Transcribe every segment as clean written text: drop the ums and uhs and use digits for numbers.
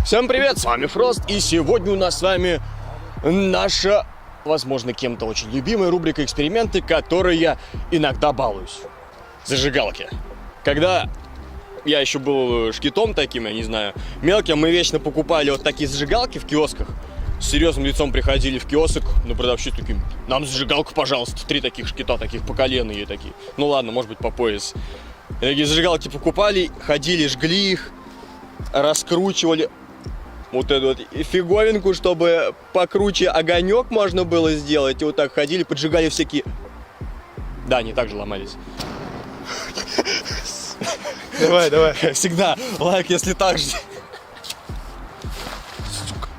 Всем привет, с вами Фрост, и сегодня у нас с вами наша, возможно, кем-то очень любимая рубрика «Эксперименты», которой я иногда балуюсь. Зажигалки. Когда я еще был шкитом таким, я не знаю, мелким, мы вечно покупали вот такие зажигалки в киосках. С серьезным лицом приходили в киоск, но продавщик таким: нам зажигалку, пожалуйста, 3 таких шкита, таких по колено и такие. Ну ладно, может быть, по пояс. И такие зажигалки покупали, ходили, жгли их, раскручивали вот эту вот фиговинку, чтобы покруче огонек можно было сделать. И вот так ходили, поджигали всякие... Да, они также ломались. Давай. Всегда лайк, если так же.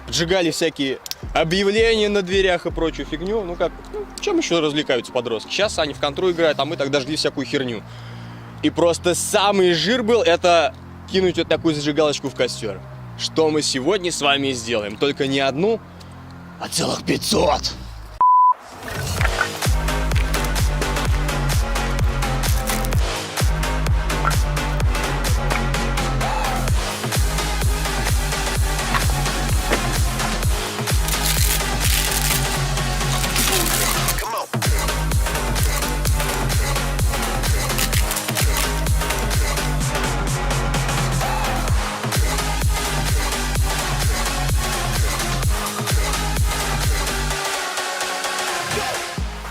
Поджигали всякие объявления на дверях и прочую фигню. Ну как, чем еще развлекаются подростки? Сейчас они в контру играют, а мы тогда жгли всякую херню. И просто самый жир был это кинуть вот такую зажигалочку в костер. Что мы сегодня с вами сделаем. Только не одну, а целых 500.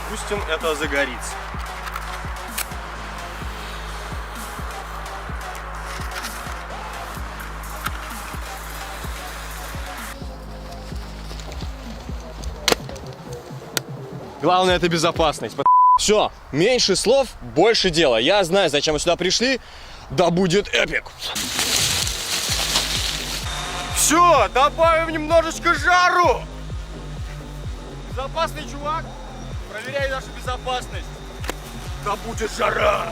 Допустим, это загорится. Главное — это безопасность. Все, меньше слов, больше дела. Я знаю, зачем мы сюда пришли. Да будет эпик. Все, добавим немножечко жару. Безопасный чувак, проверяй нашу безопасность. Да будет жара.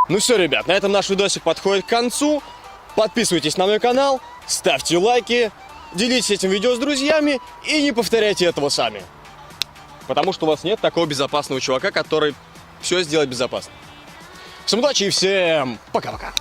Ну все, ребят, на этом наш видосик подходит к концу. Подписывайтесь на мой канал, ставьте лайки, делитесь этим видео с друзьями и не повторяйте этого сами. Потому что у вас нет такого безопасного чувака, который все сделает безопасно. Всем удачи и всем пока-пока.